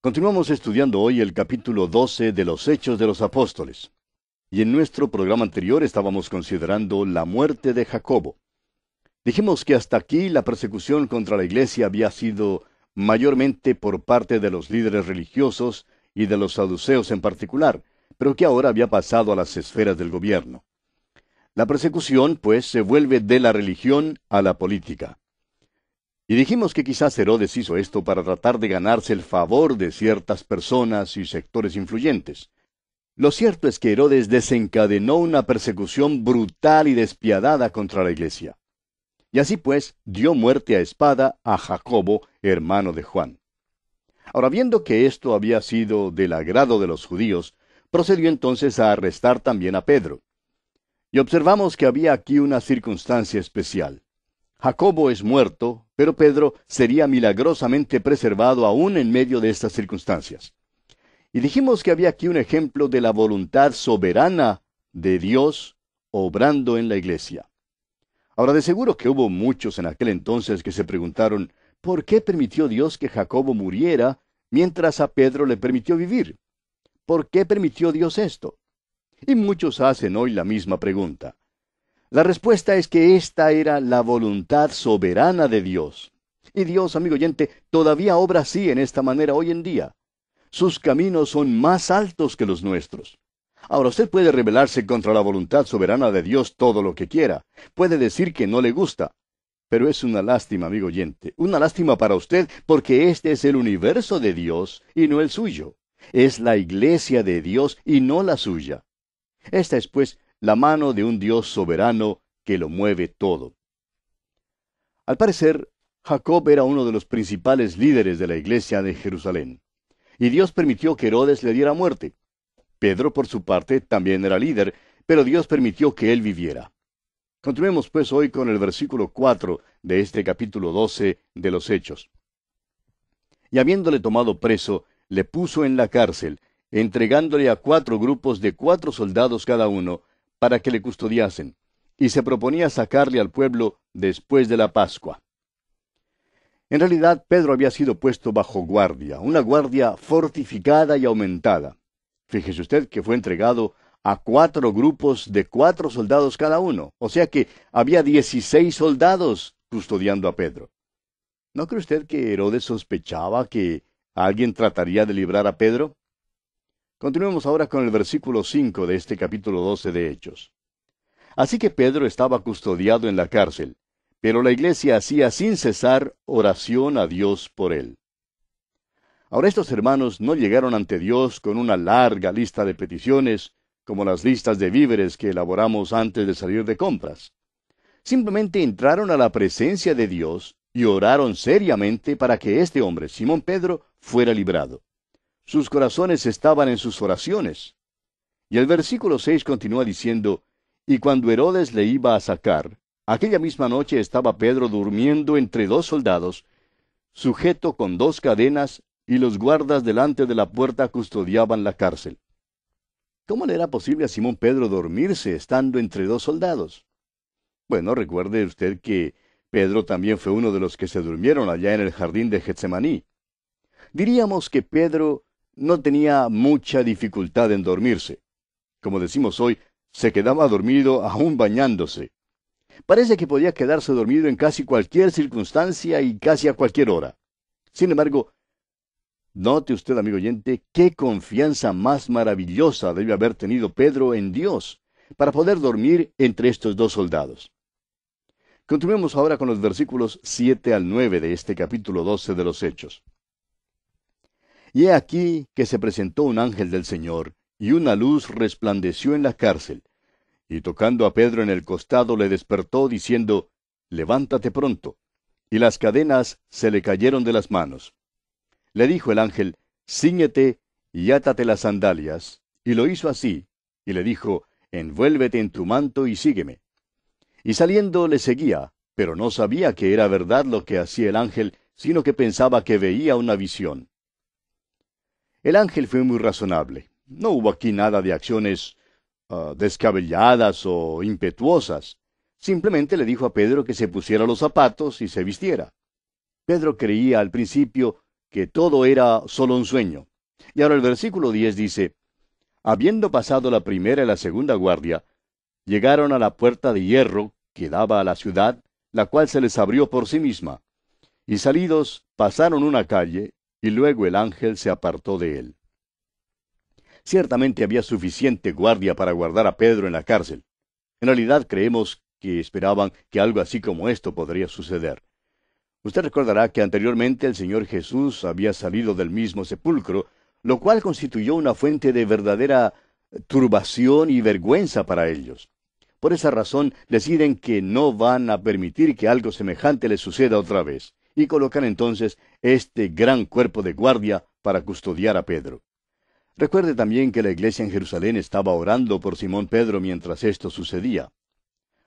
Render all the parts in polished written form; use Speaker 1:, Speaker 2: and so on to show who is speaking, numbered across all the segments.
Speaker 1: Continuamos estudiando hoy el capítulo 12 de los Hechos de los Apóstoles. Y en nuestro programa anterior estábamos considerando la muerte de Jacobo. Dijimos que hasta aquí la persecución contra la iglesia había sido mayormente por parte de los líderes religiosos y de los saduceos en particular, pero que ahora había pasado a las esferas del gobierno. La persecución, pues, se vuelve de la religión a la política. Y dijimos que quizás Herodes hizo esto para tratar de ganarse el favor de ciertas personas y sectores influyentes. Lo cierto es que Herodes desencadenó una persecución brutal y despiadada contra la iglesia. Y así pues, dio muerte a espada a Jacobo, hermano de Juan. Ahora, viendo que esto había sido del agrado de los judíos, procedió entonces a arrestar también a Pedro. Y observamos que había aquí una circunstancia especial. Jacobo es muerto, pero Pedro sería milagrosamente preservado aún en medio de estas circunstancias. Y dijimos que había aquí un ejemplo de la voluntad soberana de Dios obrando en la iglesia. Ahora, de seguro que hubo muchos en aquel entonces que se preguntaron, ¿por qué permitió Dios que Jacobo muriera mientras a Pedro le permitió vivir? ¿Por qué permitió Dios esto? Y muchos hacen hoy la misma pregunta. La respuesta es que esta era la voluntad soberana de Dios. Y Dios, amigo oyente, todavía obra así en esta manera hoy en día. Sus caminos son más altos que los nuestros. Ahora, usted puede rebelarse contra la voluntad soberana de Dios todo lo que quiera. Puede decir que no le gusta. Pero es una lástima, amigo oyente. Una lástima para usted porque este es el universo de Dios y no el suyo. Es la iglesia de Dios y no la suya. Esta es, pues, la mano de un Dios soberano que lo mueve todo. Al parecer, Jacob era uno de los principales líderes de la iglesia de Jerusalén, y Dios permitió que Herodes le diera muerte. Pedro, por su parte, también era líder, pero Dios permitió que él viviera. Continuemos pues hoy con el versículo 4 de este capítulo 12 de los Hechos. Y habiéndole tomado preso, le puso en la cárcel, entregándole a 4 grupos de 4 soldados cada uno, para que le custodiasen, y se proponía sacarle al pueblo después de la Pascua. En realidad, Pedro había sido puesto bajo guardia, una guardia fortificada y aumentada. Fíjese usted que fue entregado a 4 grupos de 4 soldados cada uno, o sea que había 16 soldados custodiando a Pedro. ¿No cree usted que Herodes sospechaba que alguien trataría de librar a Pedro? Continuemos ahora con el versículo 5 de este capítulo 12 de Hechos. Así que Pedro estaba custodiado en la cárcel, pero la iglesia hacía sin cesar oración a Dios por él. Ahora estos hermanos no llegaron ante Dios con una larga lista de peticiones, como las listas de víveres que elaboramos antes de salir de compras. Simplemente entraron a la presencia de Dios y oraron seriamente para que este hombre, Simón Pedro, fuera librado. Sus corazones estaban en sus oraciones. Y el versículo 6 continúa diciendo, y cuando Herodes le iba a sacar, aquella misma noche estaba Pedro durmiendo entre 2 soldados, sujeto con 2 cadenas, y los guardas delante de la puerta custodiaban la cárcel. ¿Cómo le era posible a Simón Pedro dormirse estando entre 2 soldados? Bueno, recuerde usted que Pedro también fue uno de los que se durmieron allá en el jardín de Getsemaní. Diríamos que Pedro no tenía mucha dificultad en dormirse. Como decimos hoy, se quedaba dormido aún bañándose. Parece que podía quedarse dormido en casi cualquier circunstancia y casi a cualquier hora. Sin embargo, note usted, amigo oyente, qué confianza más maravillosa debe haber tenido Pedro en Dios para poder dormir entre estos 2 soldados. Continuemos ahora con los versículos 7 al 9 de este capítulo 12 de los Hechos. Y he aquí que se presentó un ángel del Señor, y una luz resplandeció en la cárcel, y tocando a Pedro en el costado le despertó, diciendo, levántate pronto. Y las cadenas se le cayeron de las manos. Le dijo el ángel, cíñete y átate las sandalias, y lo hizo así, y le dijo, envuélvete en tu manto y sígueme. Y saliendo le seguía, pero no sabía que era verdad lo que hacía el ángel, sino que pensaba que veía una visión. El ángel fue muy razonable. No hubo aquí nada de acciones descabelladas o impetuosas. Simplemente le dijo a Pedro que se pusiera los zapatos y se vistiera. Pedro creía al principio que todo era solo un sueño. Y ahora el versículo 10 dice, habiendo pasado la primera y la segunda guardia, llegaron a la puerta de hierro que daba a la ciudad, la cual se les abrió por sí misma. Y salidos, pasaron una calle, y luego el ángel se apartó de él. Ciertamente había suficiente guardia para guardar a Pedro en la cárcel. En realidad creemos que esperaban que algo así como esto podría suceder. Usted recordará que anteriormente el Señor Jesús había salido del mismo sepulcro, lo cual constituyó una fuente de verdadera turbación y vergüenza para ellos. Por esa razón deciden que no van a permitir que algo semejante les suceda otra vez, y colocan entonces este gran cuerpo de guardia para custodiar a Pedro. Recuerde también que la iglesia en Jerusalén estaba orando por Simón Pedro mientras esto sucedía.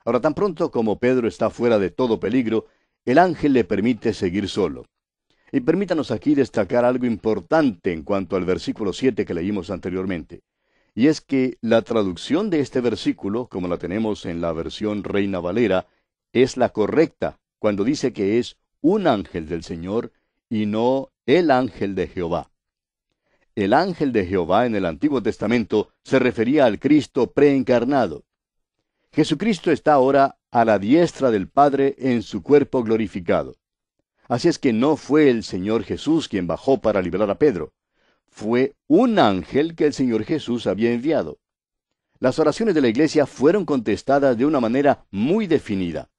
Speaker 1: Ahora, tan pronto como Pedro está fuera de todo peligro, el ángel le permite seguir solo. Y permítanos aquí destacar algo importante en cuanto al versículo 7 que leímos anteriormente. Y es que la traducción de este versículo, como la tenemos en la versión Reina Valera, es la correcta cuando dice que es un ángel del Señor y no el ángel de Jehová. El ángel de Jehová en el Antiguo Testamento se refería al Cristo preencarnado. Jesucristo está ahora a la diestra del Padre en su cuerpo glorificado. Así es que no fue el Señor Jesús quien bajó para librar a Pedro. Fue un ángel que el Señor Jesús había enviado. Las oraciones de la iglesia fueron contestadas de una manera muy definida.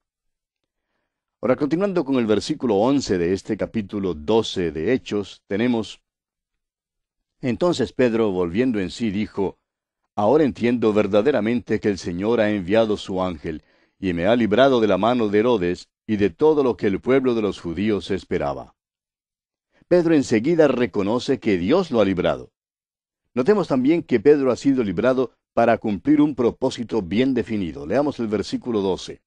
Speaker 1: Ahora, continuando con el versículo 11 de este capítulo 12 de Hechos, tenemos: entonces Pedro, volviendo en sí, dijo, ahora entiendo verdaderamente que el Señor ha enviado su ángel, y me ha librado de la mano de Herodes, y de todo lo que el pueblo de los judíos esperaba. Pedro enseguida reconoce que Dios lo ha librado. Notemos también que Pedro ha sido librado para cumplir un propósito bien definido. Leamos el versículo 12.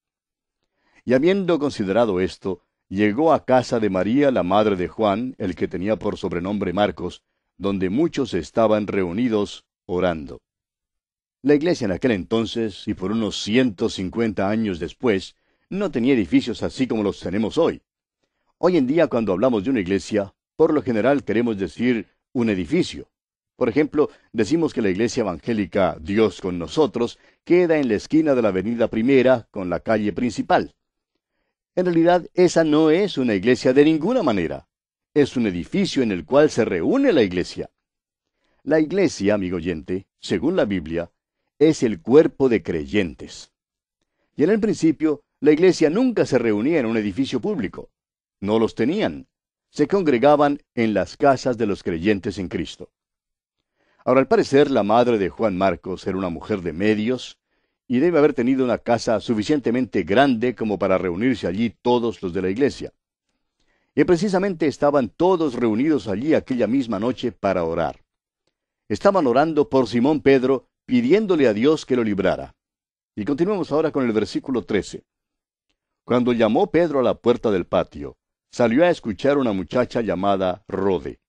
Speaker 1: Y habiendo considerado esto, llegó a casa de María, la madre de Juan, el que tenía por sobrenombre Marcos, donde muchos estaban reunidos orando. La iglesia en aquel entonces, y por unos 150 años después, no tenía edificios así como los tenemos hoy. Hoy en día, cuando hablamos de una iglesia, por lo general queremos decir un edificio. Por ejemplo, decimos que la iglesia evangélica Dios con nosotros queda en la esquina de la avenida Primera con la calle principal. En realidad, esa no es una iglesia de ninguna manera. Es un edificio en el cual se reúne la iglesia. La iglesia, amigo oyente, según la Biblia, es el cuerpo de creyentes. Y en el principio, la iglesia nunca se reunía en un edificio público. No los tenían. Se congregaban en las casas de los creyentes en Cristo. Ahora, al parecer, la madre de Juan Marcos era una mujer de medios, y debe haber tenido una casa suficientemente grande como para reunirse allí todos los de la iglesia. Y precisamente estaban todos reunidos allí aquella misma noche para orar. Estaban orando por Simón Pedro, pidiéndole a Dios que lo librara. Y continuamos ahora con el versículo 13. Cuando llamó Pedro a la puerta del patio, salió a escuchar una muchacha llamada Rode.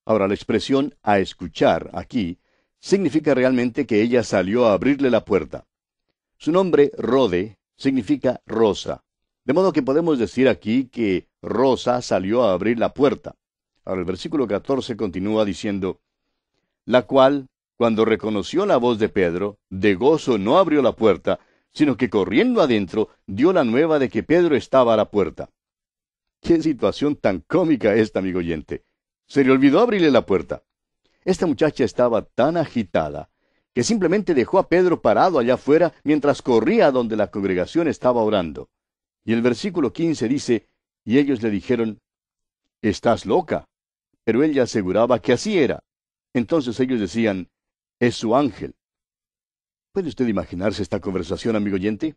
Speaker 1: Ahora, la expresión a escuchar aquí significa realmente que ella salió a abrirle la puerta. Su nombre, Rode, significa rosa. De modo que podemos decir aquí que Rosa salió a abrir la puerta. Ahora el versículo 14 continúa diciendo, la cual, cuando reconoció la voz de Pedro, de gozo no abrió la puerta, sino que corriendo adentro dio la nueva de que Pedro estaba a la puerta. ¡Qué situación tan cómica esta, amigo oyente! Se le olvidó abrirle la puerta. Esta muchacha estaba tan agitada que simplemente dejó a Pedro parado allá afuera mientras corría donde la congregación estaba orando. Y el versículo 15 dice, y ellos le dijeron, «Estás loca». Pero ella aseguraba que así era. Entonces ellos decían, «Es su ángel». ¿Puede usted imaginarse esta conversación, amigo oyente?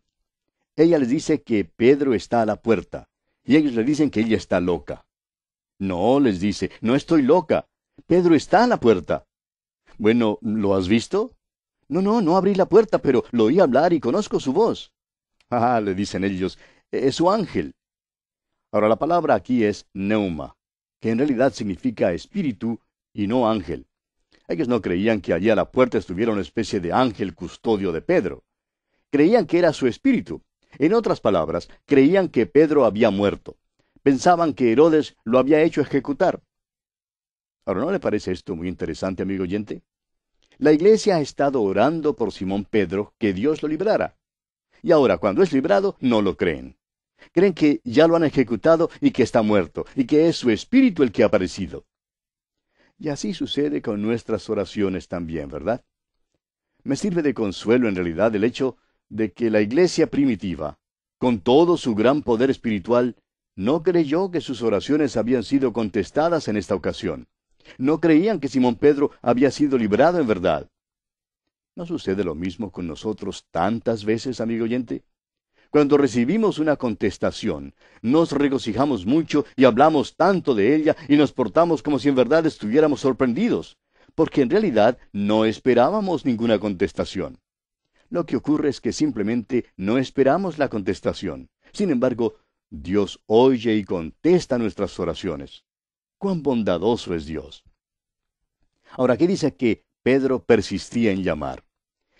Speaker 1: Ella les dice que Pedro está a la puerta, y ellos le dicen que ella está loca. No, les dice, no estoy loca. Pedro está a la puerta. Bueno, ¿lo has visto? No abrí la puerta, pero lo oí hablar y conozco su voz. Ah, le dicen ellos, es su ángel. Ahora, la palabra aquí es neuma, que en realidad significa espíritu y no ángel. Ellos no creían que allí a la puerta estuviera una especie de ángel custodio de Pedro. Creían que era su espíritu. En otras palabras, creían que Pedro había muerto. Pensaban que Herodes lo había hecho ejecutar. Ahora, ¿no le parece esto muy interesante, amigo oyente? La iglesia ha estado orando por Simón Pedro que Dios lo librara. Y ahora, cuando es librado, no lo creen. Creen que ya lo han ejecutado y que está muerto, y que es su espíritu el que ha aparecido. Y así sucede con nuestras oraciones también, ¿verdad? Me sirve de consuelo en realidad el hecho de que la iglesia primitiva, con todo su gran poder espiritual, no creyó que sus oraciones habían sido contestadas en esta ocasión. No creían que Simón Pedro había sido librado en verdad. ¿No sucede lo mismo con nosotros tantas veces, amigo oyente? Cuando recibimos una contestación, nos regocijamos mucho y hablamos tanto de ella y nos portamos como si en verdad estuviéramos sorprendidos, porque en realidad no esperábamos ninguna contestación. Lo que ocurre es que simplemente no esperamos la contestación. Sin embargo, Dios oye y contesta nuestras oraciones. ¡Cuán bondadoso es Dios! Ahora, aquí dice que Pedro persistía en llamar.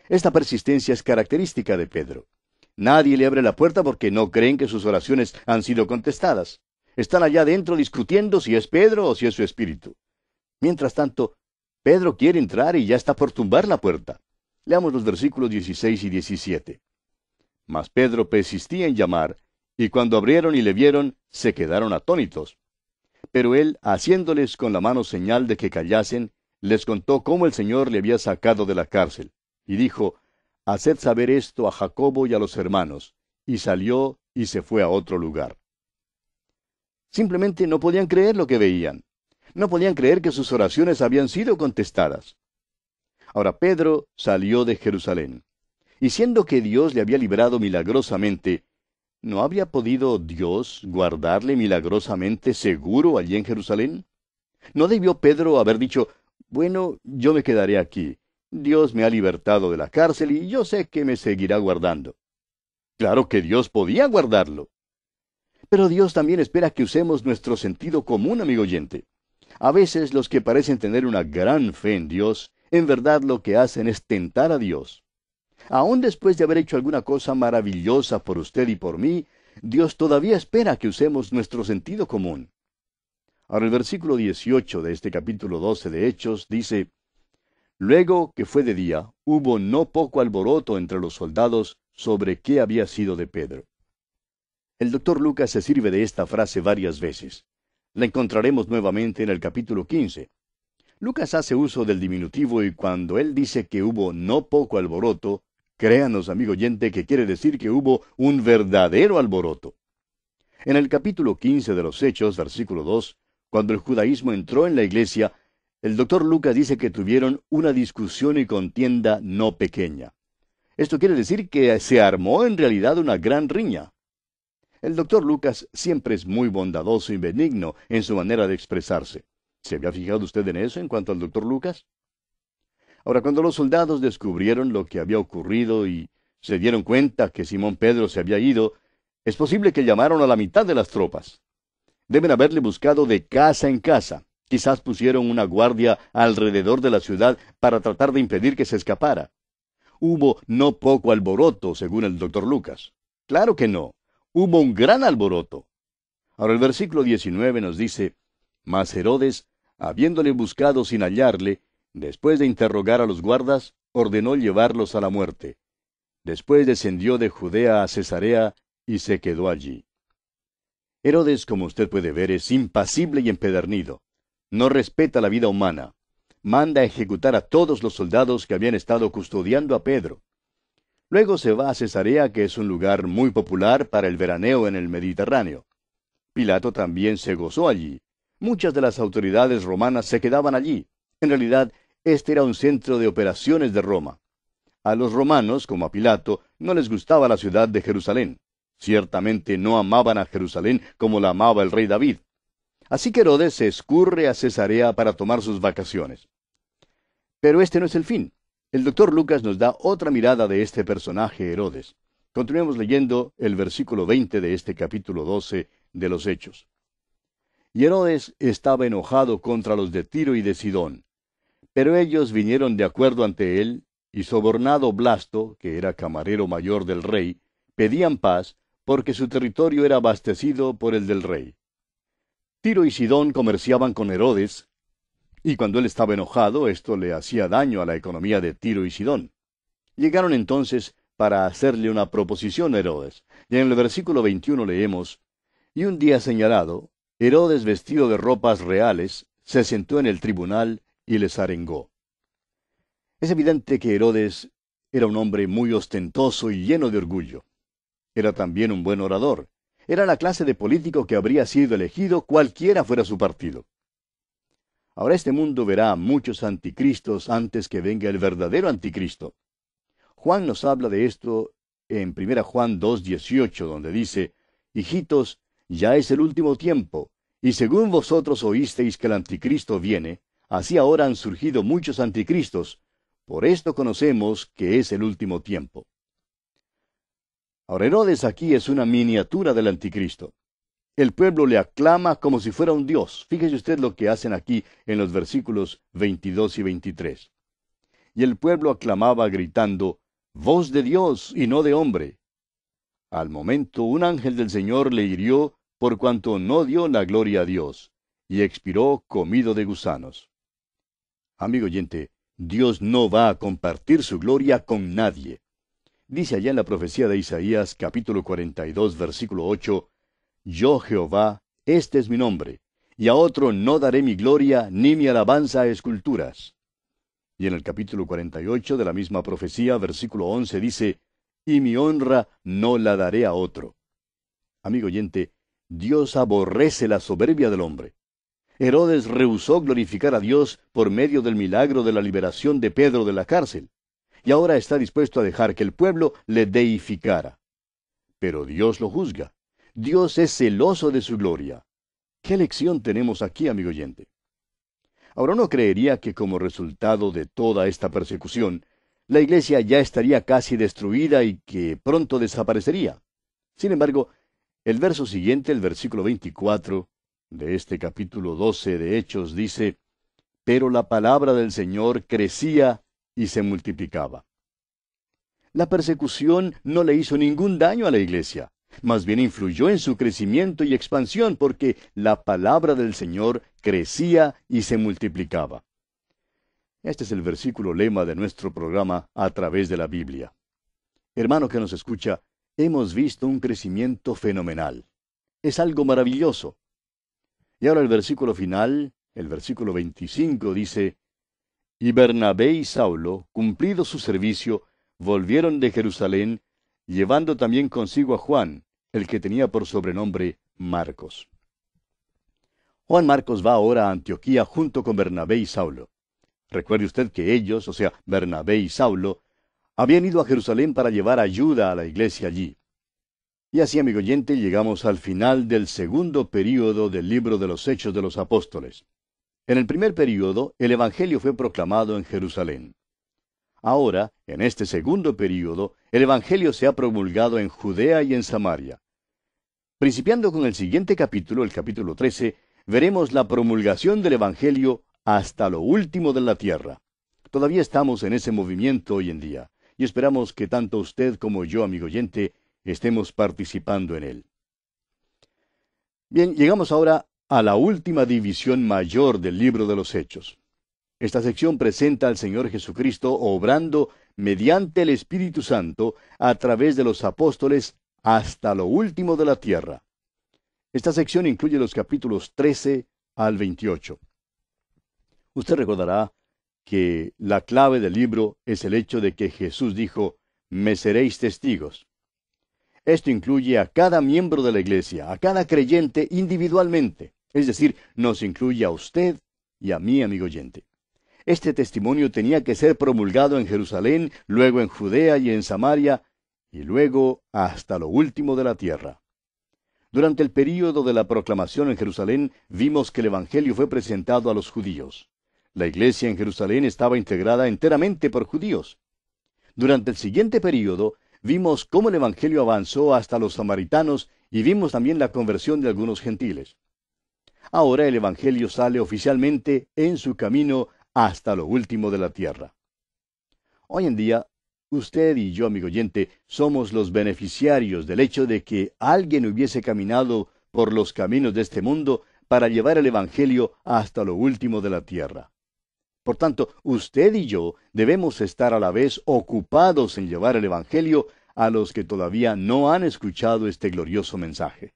Speaker 1: Esta persistencia es característica de Pedro. Nadie le abre la puerta porque no creen que sus oraciones han sido contestadas. Están allá adentro discutiendo si es Pedro o si es su espíritu. Mientras tanto, Pedro quiere entrar y ya está por tumbar la puerta. Leamos los versículos 16 y 17. Mas Pedro persistía en llamar, y cuando abrieron y le vieron, se quedaron atónitos. Pero él, haciéndoles con la mano señal de que callasen, les contó cómo el Señor le había sacado de la cárcel, y dijo, Haced saber esto a Jacobo y a los hermanos. Y salió y se fue a otro lugar. Simplemente no podían creer lo que veían. No podían creer que sus oraciones habían sido contestadas. Ahora Pedro salió de Jerusalén. Y siendo que Dios le había librado milagrosamente, ¿no habría podido Dios guardarle milagrosamente seguro allí en Jerusalén? ¿No debió Pedro haber dicho, bueno, yo me quedaré aquí? Dios me ha libertado de la cárcel y yo sé que me seguirá guardando. Claro que Dios podía guardarlo. Pero Dios también espera que usemos nuestro sentido común, amigo oyente. A veces los que parecen tener una gran fe en Dios, en verdad lo que hacen es tentar a Dios. Aún después de haber hecho alguna cosa maravillosa por usted y por mí, Dios todavía espera que usemos nuestro sentido común. Ahora el versículo 18 de este capítulo 12 de Hechos dice, Luego que fue de día, hubo no poco alboroto entre los soldados sobre qué había sido de Pedro. El doctor Lucas se sirve de esta frase varias veces. La encontraremos nuevamente en el capítulo 15. Lucas hace uso del diminutivo y cuando él dice que hubo no poco alboroto, créanos, amigo oyente, que quiere decir que hubo un verdadero alboroto. En el capítulo 15 de los Hechos, versículo 2, cuando el judaísmo entró en la iglesia, el doctor Lucas dice que tuvieron una discusión y contienda no pequeña. Esto quiere decir que se armó en realidad una gran riña. El doctor Lucas siempre es muy bondadoso y benigno en su manera de expresarse. ¿Se había fijado usted en eso en cuanto al doctor Lucas? Ahora, cuando los soldados descubrieron lo que había ocurrido y se dieron cuenta que Simón Pedro se había ido, es posible que llamaron a la mitad de las tropas. Deben haberle buscado de casa en casa. Quizás pusieron una guardia alrededor de la ciudad para tratar de impedir que se escapara. Hubo no poco alboroto, según el doctor Lucas. Claro que no. Hubo un gran alboroto. Ahora el versículo 19 nos dice, Mas Herodes, habiéndole buscado sin hallarle, después de interrogar a los guardas, ordenó llevarlos a la muerte. Después descendió de Judea a Cesarea y se quedó allí. Herodes, como usted puede ver, es impasible y empedernido. No respeta la vida humana. Manda a ejecutar a todos los soldados que habían estado custodiando a Pedro. Luego se va a Cesarea, que es un lugar muy popular para el veraneo en el Mediterráneo. Pilato también se gozó allí. Muchas de las autoridades romanas se quedaban allí. En realidad, este era un centro de operaciones de Roma. A los romanos, como a Pilato, no les gustaba la ciudad de Jerusalén. Ciertamente no amaban a Jerusalén como la amaba el rey David. Así que Herodes se escurre a Cesarea para tomar sus vacaciones. Pero este no es el fin. El doctor Lucas nos da otra mirada de este personaje Herodes. Continuemos leyendo el versículo 20 de este capítulo 12 de los Hechos. Y Herodes estaba enojado contra los de Tiro y de Sidón. Pero ellos vinieron de acuerdo ante él, y sobornado Blasto, que era camarero mayor del rey, pedían paz, porque su territorio era abastecido por el del rey. Tiro y Sidón comerciaban con Herodes, Y cuando él estaba enojado, esto le hacía daño a la economía de Tiro y Sidón. Llegaron entonces para hacerle una proposición a Herodes. Y en el versículo 21 leemos, y un día señalado, Herodes, vestido de ropas reales, se sentó en el tribunal y les arengó. Es evidente que Herodes era un hombre muy ostentoso y lleno de orgullo. Era también un buen orador. Era la clase de político que habría sido elegido cualquiera fuera su partido. Ahora este mundo verá a muchos anticristos antes que venga el verdadero anticristo. Juan nos habla de esto en 1 Juan 2:18, donde dice, hijitos, ya es el último tiempo, y según vosotros oísteis que el anticristo viene, así ahora han surgido muchos anticristos. Por esto conocemos que es el último tiempo. Ahora Herodes aquí es una miniatura del anticristo. El pueblo le aclama como si fuera un dios. Fíjese usted lo que hacen aquí en los versículos 22 y 23. Y el pueblo aclamaba gritando, voz de Dios y no de hombre. Al momento un ángel del Señor le hirió por cuanto no dio la gloria a Dios, y expiró comido de gusanos. Amigo oyente, Dios no va a compartir su gloria con nadie. Dice allá en la profecía de Isaías, capítulo 42, versículo 8, yo Jehová, este es mi nombre, y a otro no daré mi gloria ni mi alabanza a esculturas. Y en el capítulo 48 de la misma profecía, versículo 11, dice, y mi honra no la daré a otro. Amigo oyente, Dios aborrece la soberbia del hombre. Herodes rehusó glorificar a Dios por medio del milagro de la liberación de Pedro de la cárcel, y ahora está dispuesto a dejar que el pueblo le deificara. Pero Dios lo juzga. Dios es celoso de su gloria. ¿Qué lección tenemos aquí, amigo oyente? Ahora uno creería que como resultado de toda esta persecución, la iglesia ya estaría casi destruida y que pronto desaparecería. Sin embargo, el verso siguiente, el versículo 24 de este capítulo 12 de Hechos, dice, pero la palabra del Señor crecía y se multiplicaba. La persecución no le hizo ningún daño a la iglesia, más bien influyó en su crecimiento y expansión porque la palabra del Señor crecía y se multiplicaba. Este es el versículo lema de nuestro programa A través de la Biblia. Hermano que nos escucha, hemos visto un crecimiento fenomenal. Es algo maravilloso. Y ahora el versículo final, el versículo 25, dice, y Bernabé y Saulo, cumplido su servicio, volvieron de Jerusalén, llevando también consigo a Juan, el que tenía por sobrenombre Marcos. Juan Marcos va ahora a Antioquía junto con Bernabé y Saulo. Recuerde usted que ellos, o sea, Bernabé y Saulo, habían ido a Jerusalén para llevar ayuda a la iglesia allí. Y así, amigo oyente, llegamos al final del segundo período del libro de los Hechos de los Apóstoles. En el primer período, el Evangelio fue proclamado en Jerusalén. Ahora, en este segundo período, el Evangelio se ha promulgado en Judea y en Samaria. Principiando con el siguiente capítulo, el capítulo 13, veremos la promulgación del Evangelio hasta lo último de la tierra. Todavía estamos en ese movimiento hoy en día, y esperamos que tanto usted como yo, amigo oyente, estemos participando en él. Bien, llegamos ahora a la última división mayor del libro de los Hechos. Esta sección presenta al Señor Jesucristo obrando mediante el Espíritu Santo a través de los apóstoles hasta lo último de la tierra. Esta sección incluye los capítulos 13 al 28. Usted recordará que la clave del libro es el hecho de que Jesús dijo, me seréis testigos. Esto incluye a cada miembro de la iglesia, a cada creyente individualmente. Es decir, nos incluye a usted y a mí, amigo oyente. Este testimonio tenía que ser promulgado en Jerusalén, luego en Judea y en Samaria, y luego hasta lo último de la tierra. Durante el período de la proclamación en Jerusalén, vimos que el Evangelio fue presentado a los judíos. La iglesia en Jerusalén estaba integrada enteramente por judíos. Durante el siguiente período, vimos cómo el Evangelio avanzó hasta los samaritanos y vimos también la conversión de algunos gentiles. Ahora el Evangelio sale oficialmente en su camino hasta lo último de la tierra. Hoy en día, usted y yo, amigo oyente, somos los beneficiarios del hecho de que alguien hubiese caminado por los caminos de este mundo para llevar el Evangelio hasta lo último de la tierra. Por tanto, usted y yo debemos estar a la vez ocupados en llevar el Evangelio a los que todavía no han escuchado este glorioso mensaje.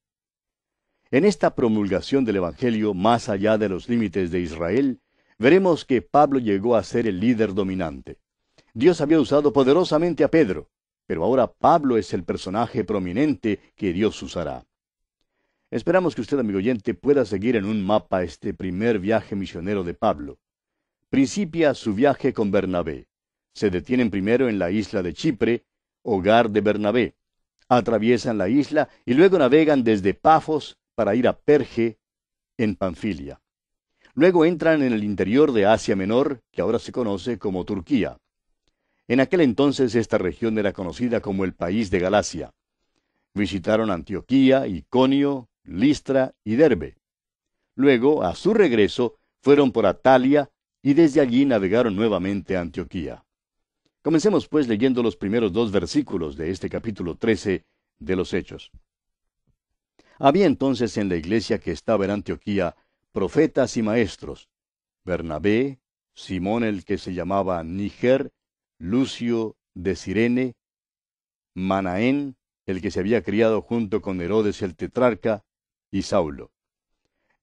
Speaker 1: En esta promulgación del Evangelio más allá de los límites de Israel, veremos que Pablo llegó a ser el líder dominante. Dios había usado poderosamente a Pedro, pero ahora Pablo es el personaje prominente que Dios usará. Esperamos que usted, amigo oyente, pueda seguir en un mapa este primer viaje misionero de Pablo. Principia su viaje con Bernabé. Se detienen primero en la isla de Chipre, hogar de Bernabé. Atraviesan la isla y luego navegan desde Pafos para ir a Perge, en Panfilia. Luego entran en el interior de Asia Menor, que ahora se conoce como Turquía. En aquel entonces esta región era conocida como el país de Galacia. Visitaron Antioquía, Iconio, Listra y Derbe. Luego, a su regreso, fueron por Atalia y desde allí navegaron nuevamente a Antioquía. Comencemos pues leyendo los primeros 2 versículos de este capítulo 13 de los Hechos. Había entonces en la iglesia que estaba en Antioquía profetas y maestros: Bernabé, Simón el que se llamaba Níger, Lucio de Cirene, Manaén, el que se había criado junto con Herodes el tetrarca, y Saulo.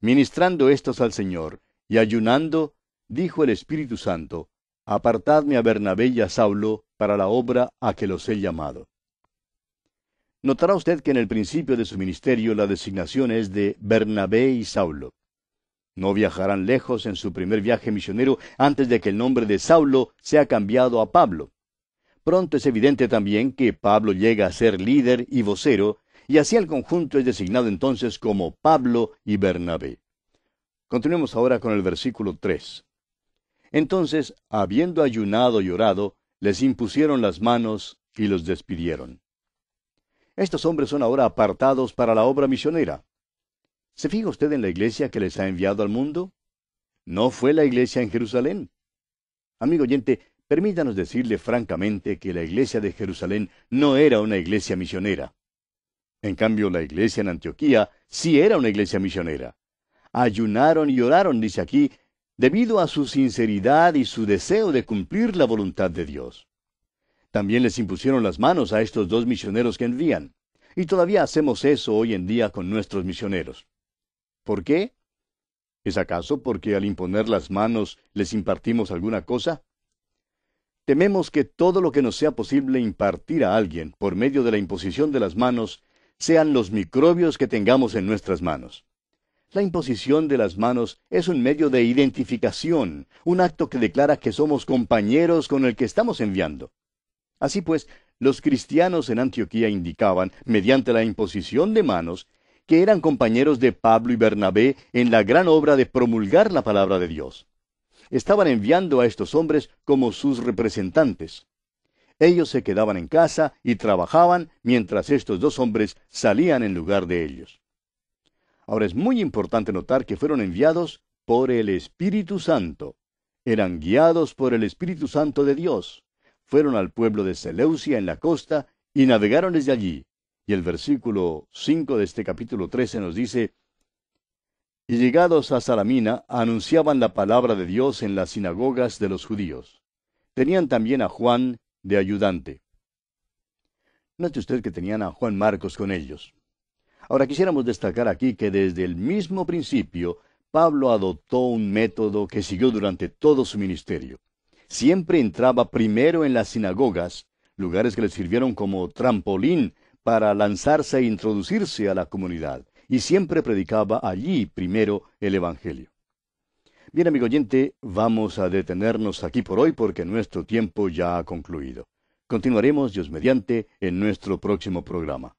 Speaker 1: Ministrando estos al Señor y ayunando, dijo el Espíritu Santo: Apartadme a Bernabé y a Saulo para la obra a que los he llamado. Notará usted que en el principio de su ministerio la designación es de Bernabé y Saulo. No viajarán lejos en su primer viaje misionero antes de que el nombre de Saulo sea cambiado a Pablo. Pronto es evidente también que Pablo llega a ser líder y vocero, y así el conjunto es designado entonces como Pablo y Bernabé. Continuemos ahora con el versículo 3. Entonces, habiendo ayunado y orado, les impusieron las manos y los despidieron. Estos hombres son ahora apartados para la obra misionera. ¿Se fija usted en la iglesia que les ha enviado al mundo? No fue la iglesia en Jerusalén. Amigo oyente, permítanos decirle francamente que la iglesia de Jerusalén no era una iglesia misionera. En cambio, la iglesia en Antioquía sí era una iglesia misionera. Ayunaron y oraron, dice aquí, debido a su sinceridad y su deseo de cumplir la voluntad de Dios. También les impusieron las manos a estos 2 misioneros que envían. Y todavía hacemos eso hoy en día con nuestros misioneros. ¿Por qué? ¿Es acaso porque al imponer las manos les impartimos alguna cosa? Tememos que todo lo que nos sea posible impartir a alguien por medio de la imposición de las manos sean los microbios que tengamos en nuestras manos. La imposición de las manos es un medio de identificación, un acto que declara que somos compañeros con el que estamos enviando. Así pues, los cristianos en Antioquía indicaban, mediante la imposición de manos, que eran compañeros de Pablo y Bernabé en la gran obra de promulgar la palabra de Dios. Estaban enviando a estos hombres como sus representantes. Ellos se quedaban en casa y trabajaban mientras estos 2 hombres salían en lugar de ellos. Ahora es muy importante notar que fueron enviados por el Espíritu Santo. Eran guiados por el Espíritu Santo de Dios. Fueron al pueblo de Seleucia en la costa y navegaron desde allí. Y el versículo 5 de este capítulo 13 nos dice: Y llegados a Salamina, anunciaban la palabra de Dios en las sinagogas de los judíos. Tenían también a Juan de ayudante. Note usted que tenían a Juan Marcos con ellos. Ahora quisiéramos destacar aquí que desde el mismo principio, Pablo adoptó un método que siguió durante todo su ministerio. Siempre entraba primero en las sinagogas, lugares que le sirvieron como trampolín para lanzarse e introducirse a la comunidad, y siempre predicaba allí primero el Evangelio. Bien, amigo oyente, vamos a detenernos aquí por hoy porque nuestro tiempo ya ha concluido. Continuaremos, Dios mediante, en nuestro próximo programa.